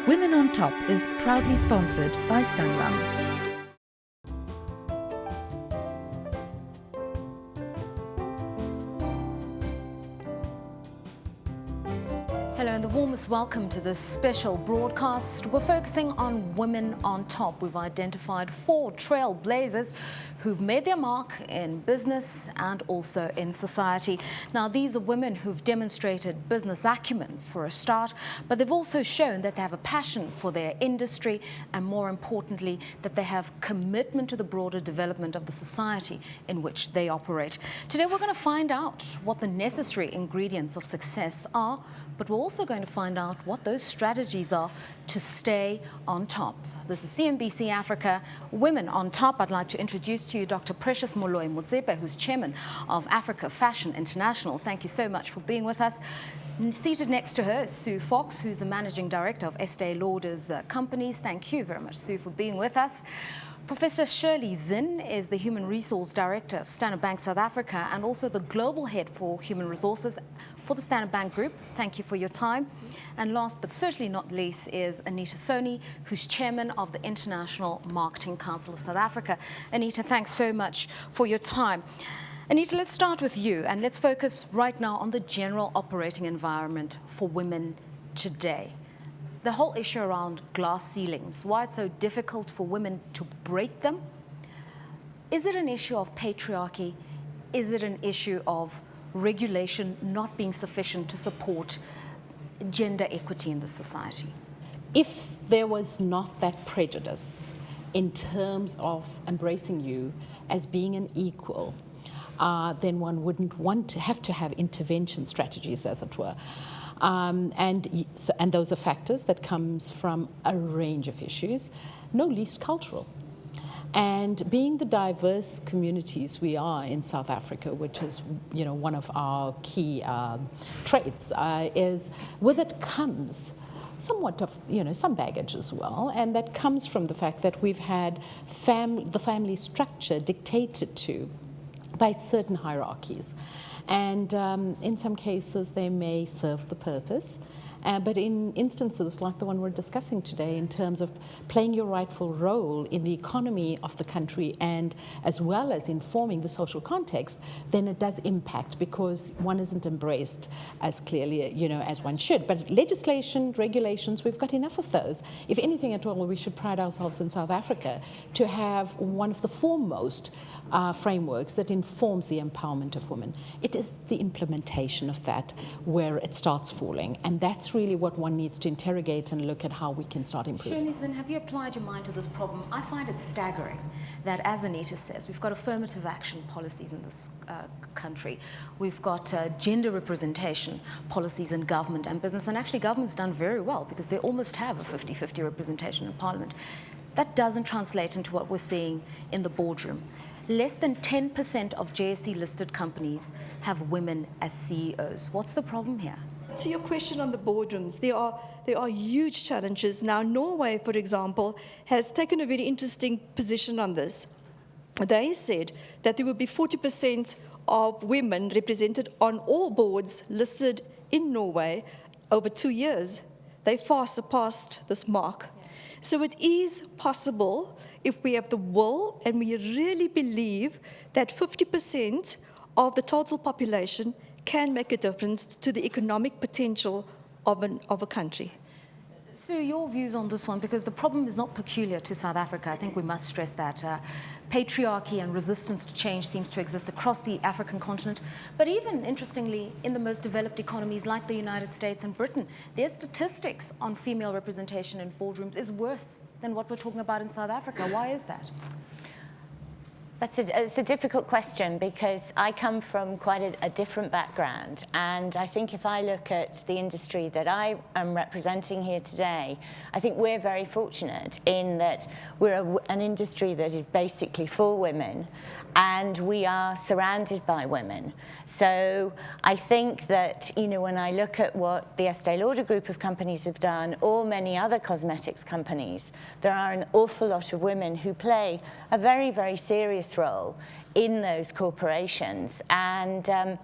Women on Top is proudly sponsored by Sanlam. Hello and the warmest welcome to this special broadcast. We're focusing on women on top. We've identified 4 trailblazers who've made their mark in business and also in society. Now, these are women who've demonstrated business acumen for a start, but they've also shown that they have a passion for their industry and, more importantly, that they have commitment to the broader development of the society in which they operate. Today, we're going to find out what the necessary ingredients of success are, but we're also going to find out what those strategies are to stay on top. This is CNBC Africa, Women on Top. I'd like to introduce to you Dr. Precious Moloi-Motsepe, who's chairman of Africa Fashion International. Thank you so much for being with us. Seated next to her is Sue Fox, who's the managing director of Estee Lauder Companies. Thank you very much, Sue, for being with us. Professor Shirley Zinn is the Human Resource Director of Standard Bank South Africa and also the Global Head for Human Resources for the Standard Bank Group. Thank you for your time. And last but certainly not least is Anitha Soni, who's Chairman of the International Marketing Council of South Africa. Anitha, thanks so much for your time. Anitha, let's start with you and let's focus right now on the general operating environment for women today. The whole issue around glass ceilings, why it's so difficult for women to break them. Is it an issue of patriarchy? Is it an issue of regulation not being sufficient to support gender equity in the society? If there was not that prejudice in terms of embracing you as being an equal, then one wouldn't want to have intervention strategies, as it were. And those are factors that comes from a range of issues, no least cultural. And being the diverse communities we are in South Africa, which is, one of our key traits, is with it comes somewhat of, some baggage as well. And that comes from the fact that we've had the family structure dictated to by certain hierarchies. And in some cases, they may serve the purpose. But in instances like the one we're discussing today, in terms of playing your rightful role in the economy of the country and as well as informing the social context, then it does impact because one isn't embraced as clearly, as one should. But legislation, regulations, we've got enough of those. If anything at all, we should pride ourselves in South Africa to have one of the foremost frameworks that informs the empowerment of women. It is the implementation of that where it starts falling, and that's really what one needs to interrogate and look at how we can start improving. Shirley Zinn, have you applied your mind to this problem? I find it staggering that, as Anitha says, we've got affirmative action policies in this country. We've got gender representation policies in government and business, and actually government's done very well because they almost have a 50-50 representation in Parliament. That doesn't translate into what we're seeing in the boardroom. Less than 10% of JSE-listed companies have women as CEOs. What's the problem here? To your question on the boardrooms, there are huge challenges. Now, Norway, for example, has taken a very interesting position on this. They said that there would be 40% of women represented on all boards listed in Norway over 2 years. They far surpassed this mark. So it is possible if we have the will and we really believe that 50% of the total population can make a difference to the economic potential of a country. Sue, your views on this one, because the problem is not peculiar to South Africa. I think we must stress that. Patriarchy and resistance to change seems to exist across the African continent. But even, interestingly, in the most developed economies like the United States and Britain, their statistics on female representation in boardrooms is worse than what we're talking about in South Africa. Why is that? It's a difficult question because I come from quite a different background, and I think if I look at the industry that I am representing here today, I think we're very fortunate in that we're an industry that is basically for women, and we are surrounded by women. So I think that, when I look at what the Estee Lauder group of companies have done, or many other cosmetics companies, there are an awful lot of women who play a very, very serious role in those corporations. And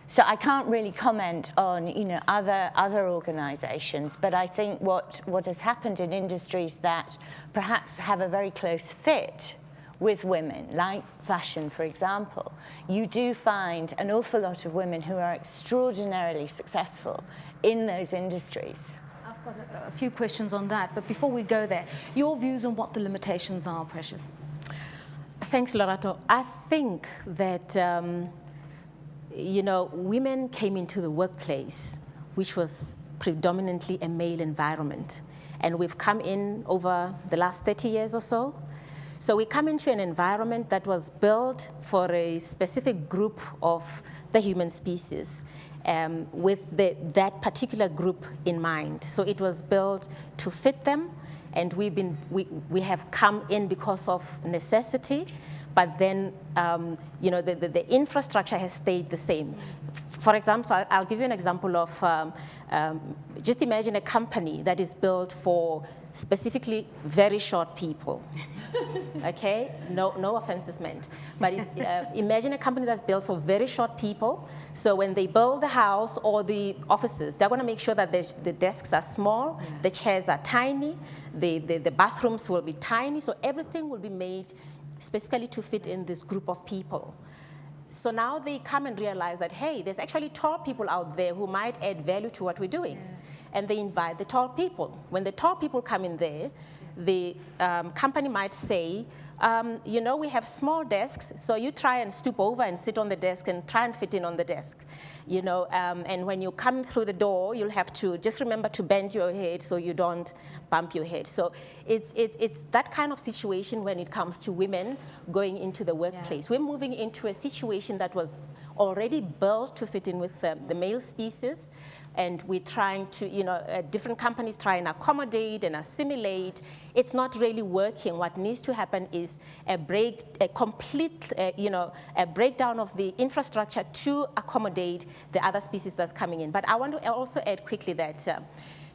So I can't really comment on, other organisations, but I think what has happened in industries that perhaps have a very close fit with women, like fashion, for example, you do find an awful lot of women who are extraordinarily successful in those industries. I've got a few questions on that, but before we go there, your views on what the limitations are, Precious? Thanks, Lorato. I think that, women came into the workplace, which was predominantly a male environment. And we've come in over the last 30 years or so. So we come into an environment that was built for a specific group of the human species, with that particular group in mind. So it was built to fit them, and we have come in because of necessity, but then the infrastructure has stayed the same. For example, I'll give you an example of just imagine a company that is built for specifically very short people. Okay, no offenses meant, but imagine a company that's built for very short people. So when they build the house or the offices, they're going to make sure that the desks are small, the chairs are tiny, the bathrooms will be tiny, so everything will be made specifically to fit in this group of people. So now they come and realize that, hey, there's actually tall people out there who might add value to what we're doing. Yeah. And they invite the tall people. When the tall people come in there, the company might say, we have small desks, so you try and stoop over and sit on the desk and try and fit in on the desk. And when you come through the door, you'll have to just remember to bend your head so you don't bump your head. So it's that kind of situation when it comes to women going into the workplace. Yeah. We're moving into a situation that was already built to fit in with the male species. And we're trying to, different companies try and accommodate and assimilate. It's not really working. What needs to happen is a complete breakdown of the infrastructure to accommodate the other species that's coming in. But I want to also add quickly that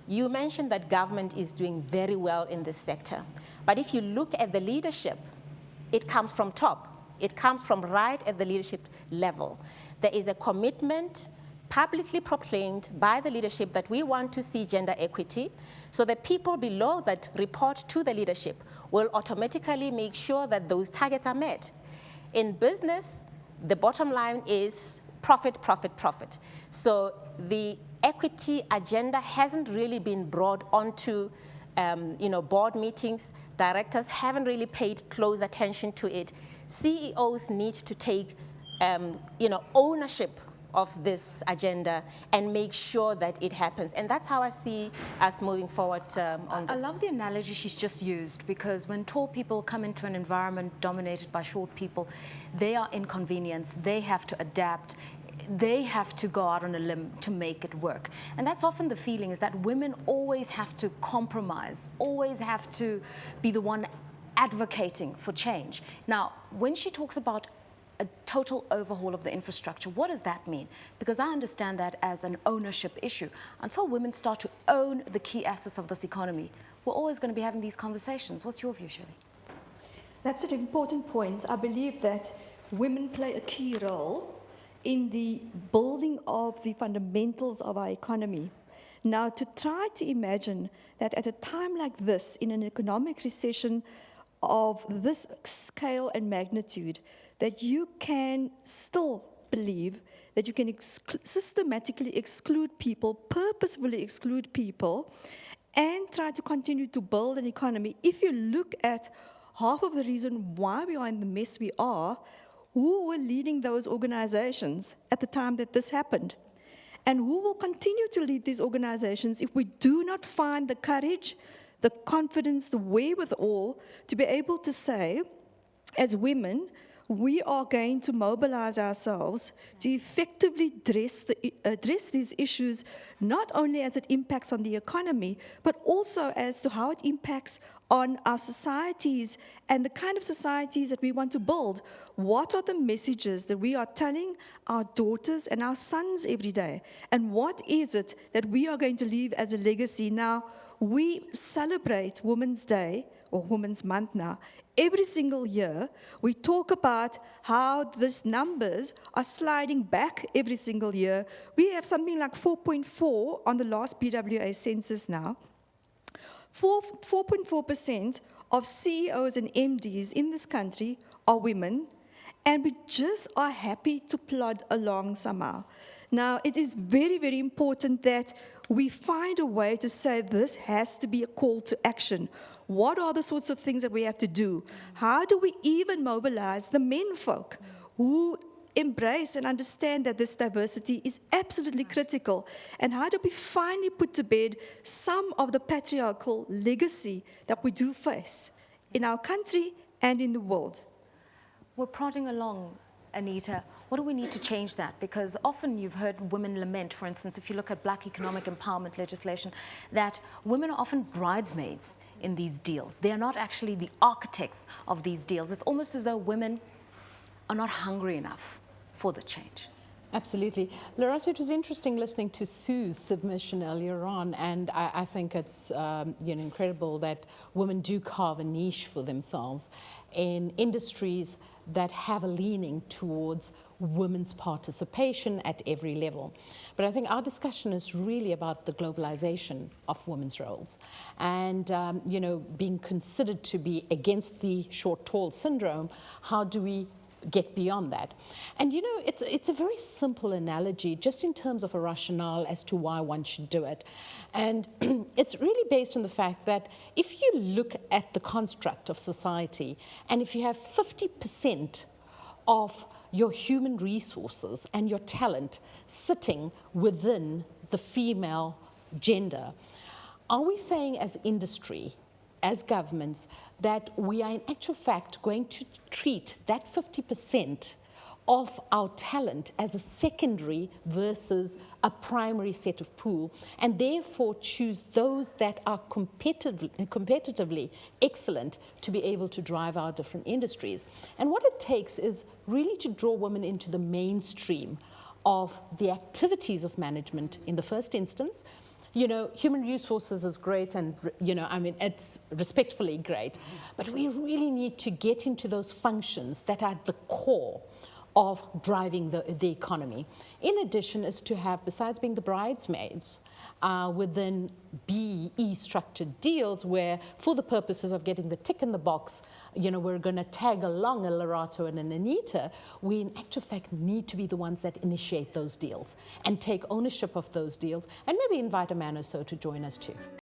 you mentioned that government is doing very well in this sector. But if you look at the leadership, it comes from top. It comes from right at the leadership level. There is a commitment publicly proclaimed by the leadership that we want to see gender equity, so the people below that report to the leadership will automatically make sure that those targets are met. In business, the bottom line is profit, profit, profit. So the equity agenda hasn't really been brought onto board meetings. Directors haven't really paid close attention to it. CEOs need to take ownership of this agenda and make sure that it happens. And that's how I see us moving forward on this. I love the analogy she's just used, because when tall people come into an environment dominated by short people, they are inconvenienced, they have to adapt, they have to go out on a limb to make it work. And that's often the feeling, is that women always have to compromise, always have to be the one advocating for change. Now, when she talks about a total overhaul of the infrastructure, what does that mean? Because I understand that as an ownership issue. Until women start to own the key assets of this economy, we're always going to be having these conversations. What's your view, Shirley? That's an important point. I believe that women play a key role in the building of the fundamentals of our economy. Now, to try to imagine that at a time like this, in an economic recession of this scale and magnitude, that you can still believe that you can systematically exclude people, purposefully exclude people, and try to continue to build an economy. If you look at half of the reason why we are in the mess we are, who were leading those organizations at the time that this happened? And who will continue to lead these organizations if we do not find the courage, the confidence, the wherewithal to be able to say, as women, we are going to mobilize ourselves to effectively address these issues, not only as it impacts on the economy, but also as to how it impacts on our societies and the kind of societies that we want to build. What are the messages that we are telling our daughters and our sons every day? And what is it that we are going to leave as a legacy? Now, we celebrate Women's Day or Women's Month now. Every single year, we talk about how these numbers are sliding back every single year. We have something like 4.4 on the last BWA census now. 4.4% of CEOs and MDs in this country are women, and we just are happy to plod along somehow. Now, it is very, very important that we find a way to say this has to be a call to action. What are the sorts of things that we have to do? How do we even mobilize the men folk who embrace and understand that this diversity is absolutely critical? And how do we finally put to bed some of the patriarchal legacy that we do face in our country and in the world? We're prodding along, Anitha. What do we need to change that? Because often you've heard women lament, for instance, if you look at Black economic empowerment legislation, that women are often bridesmaids in these deals. They are not actually the architects of these deals. It's almost as though women are not hungry enough for the change. Absolutely. Loretta, it was interesting listening to Sue's submission earlier on, and I think it's incredible that women do carve a niche for themselves in industries that have a leaning towards women's participation at every level. But I think our discussion is really about the globalization of women's roles and, being considered to be against the short-tall syndrome. How do we get beyond that? And it's a very simple analogy just in terms of a rationale as to why one should do it. And it's really based on the fact that if you look at the construct of society, and if you have 50% of your human resources and your talent sitting within the female gender, are we saying as industry, as governments, that we are in actual fact going to treat that 50% of our talent as a secondary versus a primary set of pool, and therefore choose those that are competitively excellent to be able to drive our different industries? And what it takes is really to draw women into the mainstream of the activities of management in the first instance. Human resources is great and, it's respectfully great, but we really need to get into those functions that are at the core of driving the economy. In addition is to have, besides being the bridesmaids, within BE structured deals where for the purposes of getting the tick in the box, we're going to tag along a Lorato and an Anita, we in actual fact need to be the ones that initiate those deals and take ownership of those deals and maybe invite a man or so to join us too.